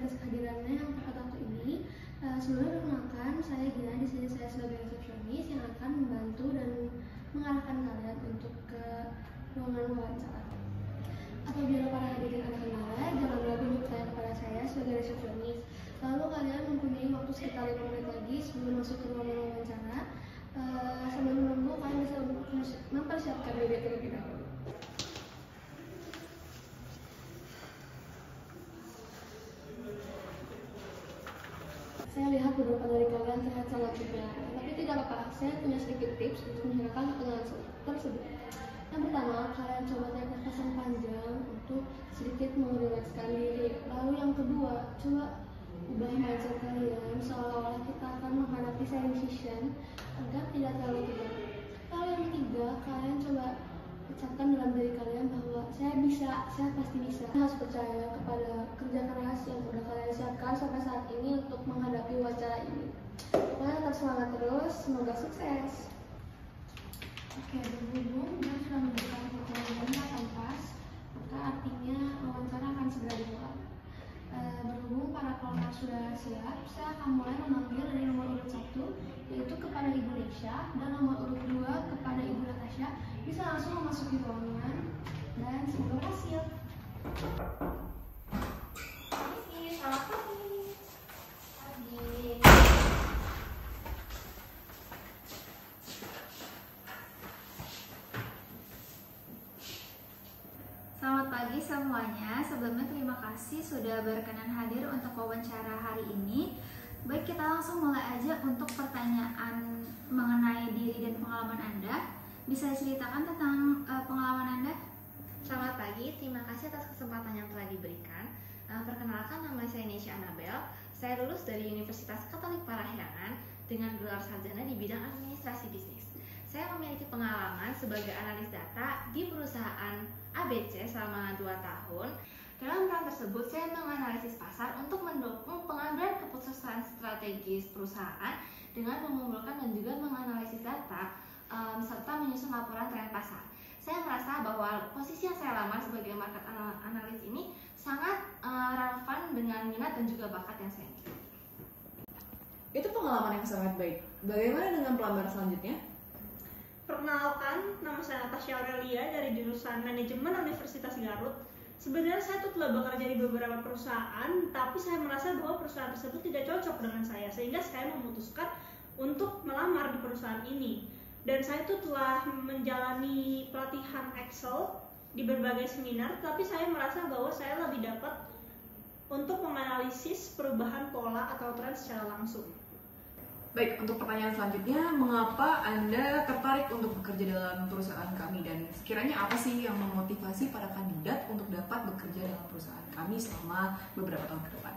atas kehadirannya yang tepat waktu ini. Sebelumnya perkenalkan, saya Gina. Di sini saya sebagai resepsionis yang akan membantu dan mengarahkan kalian untuk ke ruangan wawancara. Apabila para hadirin ada kendala, jangan ragu untuk bertanya kepada saya sebagai resepsionis. Lalu kalian mempunyai waktu sekitar 5 menit lagi sebelum masuk ke ruangan wawancara. Sambil menunggu, kalian bisa mempersiapkan diri terlebih dahulu. Saya lihat beberapa dari kalian terlihat sangat ceria, tapi tidak apa-apa. Saya punya sedikit tips untuk menghilangkan ketegangan tersebut. Yang pertama, kalian coba tarik nafas yang panjang untuk sedikit merilekskan diri. Lalu yang kedua, coba ubah mindset kalian seolah-olah kita akan menghadapi sharing session agar tidak terlalu tegang. Lalu yang ketiga, kalian coba ucapkan dalam diri kalian bahwa saya bisa, saya pasti bisa. Kalian harus percaya kepada kerja keras yang sudah kalian siapkan sampai saat ini untuk menghadapi wawancara ini. Pokoknya tetap semangat terus, semoga sukses. Oke, berhubung dan sudah memberikan pertanyaan kanvas, maka artinya wawancara akan segera dimulai. Berhubung para pelamar sudah siap, saya akan mulai memanggil dari nomor urut 1, yaitu kepada Ibu Nesha, dan nomor urut 2 kepada Ibu Natasha. Bisa langsung memasuki ruangan dan semoga berhasil. Selamat pagi. Selamat pagi semuanya. Sebelumnya terima kasih sudah berkenan hadir untuk wawancara hari ini. Baik, kita langsung mulai aja untuk pertanyaan mengenai diri dan pengalaman Anda. Bisa ceritakan tentang pengalaman Anda? Selamat pagi, terima kasih atas kesempatan yang telah diberikan. Perkenalkan, nama saya Nesha Anabel. Saya lulus dari Universitas Katolik Parahyangan dengan gelar sarjana di bidang administrasi bisnis. Saya memiliki pengalaman sebagai analis data di perusahaan ABC selama 2 tahun. Dalam peran tersebut, saya menganalisis pasar untuk mendukung pengambilan keputusan strategis perusahaan dengan mengumpulkan dan juga menganalisis data serta menyusun laporan tren pasar. Saya merasa bahwa posisi yang saya lamar sebagai market analis ini sangat relevan dengan minat dan juga bakat yang saya miliki. Itu pengalaman yang sangat baik. Bagaimana dengan pelamar selanjutnya? Perkenalkan, nama saya Natasha Aurelia dari jurusan Manajemen Universitas Garut. Sebenarnya saya telah bekerja di beberapa perusahaan, tapi saya merasa bahwa perusahaan tersebut tidak cocok dengan saya, sehingga saya memutuskan untuk melamar di perusahaan ini. Dan saya telah menjalani pelatihan Excel di berbagai seminar, tapi saya merasa bahwa saya lebih dapat untuk menganalisis perubahan pola atau tren secara langsung. Baik, untuk pertanyaan selanjutnya, mengapa Anda tertarik untuk bekerja dalam perusahaan kami dan sekiranya apa sih yang memotivasi para kandidat untuk dapat bekerja dalam perusahaan kami selama beberapa tahun ke depan?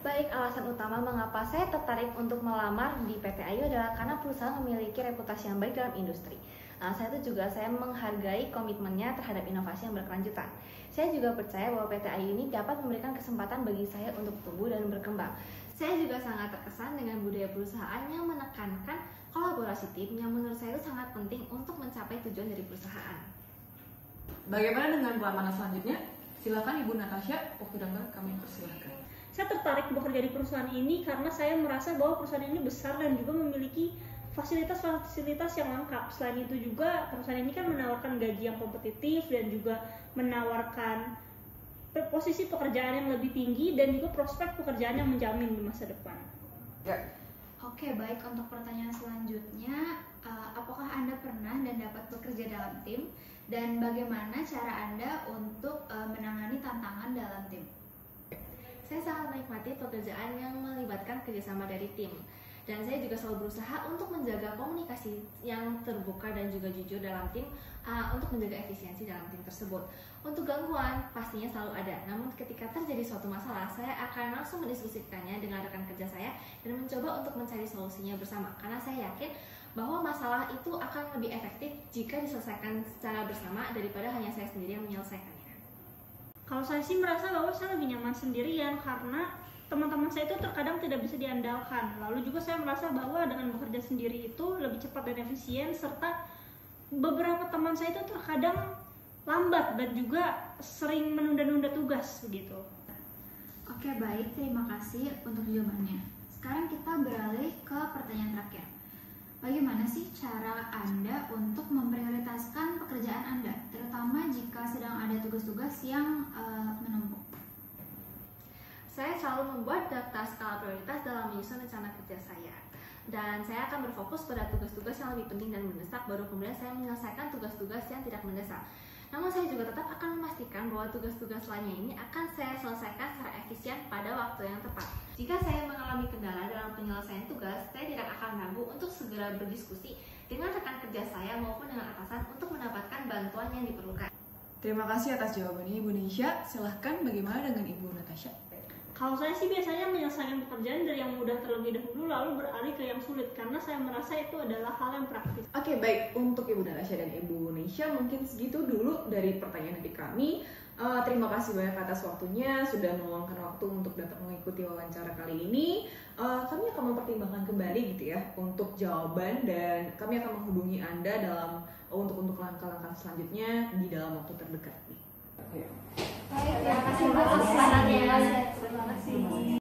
Baik, alasan utama mengapa saya tertarik untuk melamar di PT Ayu adalah karena perusahaan memiliki reputasi yang baik dalam industri. Saya menghargai komitmennya terhadap inovasi yang berkelanjutan. Saya juga percaya bahwa PT Ayu ini dapat memberikan kesempatan bagi saya untuk tumbuh dan berkembang. Saya juga sangat terkesan dengan budaya perusahaan yang menekankan kolaborasi tim yang menurut saya itu sangat penting untuk mencapai tujuan dari perusahaan. Bagaimana dengan pelamar selanjutnya? Silakan Ibu Natasha, waktu dan kami persilahkan. Saya tertarik bekerja di perusahaan ini karena saya merasa bahwa perusahaan ini besar dan juga memiliki fasilitas-fasilitas yang lengkap. Selain itu juga perusahaan ini kan menawarkan gaji yang kompetitif dan juga menawarkan posisi pekerjaan yang lebih tinggi dan juga prospek pekerjaan yang menjamin di masa depan. Ya. Oke, baik, untuk pertanyaan selanjutnya, apakah Anda pernah dan dapat bekerja dalam tim dan bagaimana cara Anda untuk menangani tantangan dalam tim? Saya sangat menikmati pekerjaan yang melibatkan kerjasama dari tim. Dan saya juga selalu berusaha untuk menjaga komunikasi yang terbuka dan juga jujur dalam tim untuk menjaga efisiensi dalam tim tersebut. Untuk gangguan pastinya selalu ada, namun ketika terjadi suatu masalah, saya akan langsung mendiskusikannya dengan rekan kerja saya dan mencoba untuk mencari solusinya bersama. Karena saya yakin bahwa masalah itu akan lebih efektif jika diselesaikan secara bersama daripada hanya saya sendiri yang menyelesaikannya. Kalau saya sih merasa bahwa saya lebih nyaman sendirian karena teman-teman saya itu terkadang tidak bisa diandalkan. Lalu juga saya merasa bahwa dengan bekerja sendiri itu lebih cepat dan efisien, serta beberapa teman saya itu terkadang lambat dan juga sering menunda-nunda tugas begitu. Oke, baik, terima kasih untuk jawabannya. Sekarang kita beralih ke pertanyaan terakhir. Bagaimana sih cara Anda untuk memprioritaskan pekerjaan Anda, terutama jika sedang ada tugas-tugas yang menumpuk? Saya selalu membuat daftar skala prioritas dalam menyusun rencana kerja saya. Dan saya akan berfokus pada tugas-tugas yang lebih penting dan mendesak, baru kemudian saya menyelesaikan tugas-tugas yang tidak mendesak. Namun saya juga tetap akan memastikan bahwa tugas-tugas lainnya ini akan saya selesaikan secara efisien pada waktu yang tepat. Jika saya mengalami kendala dalam penyelesaian tugas, saya tidak akan ragu untuk segera berdiskusi dengan rekan kerja saya maupun dengan atasan untuk mendapatkan bantuan yang diperlukan. Terima kasih atas jawabannya Ibu Nisha. Silahkan bagaimana dengan Ibu Natasha? Kalau saya sih biasanya menyelesaikan pekerjaan dari yang mudah terlebih dahulu lalu beralih ke yang sulit karena saya merasa itu adalah hal yang praktis. Oke, baik. Untuk Ibu Natasha dan Ibu Nisha mungkin segitu dulu dari pertanyaan dari kami. Terima kasih banyak atas waktunya, sudah meluangkan waktu untuk datang mengikuti wawancara kali ini. Kami akan mempertimbangkan kembali gitu ya untuk jawaban, dan kami akan menghubungi Anda untuk langkah-langkah selanjutnya di dalam waktu terdekat nih. Terima kasih.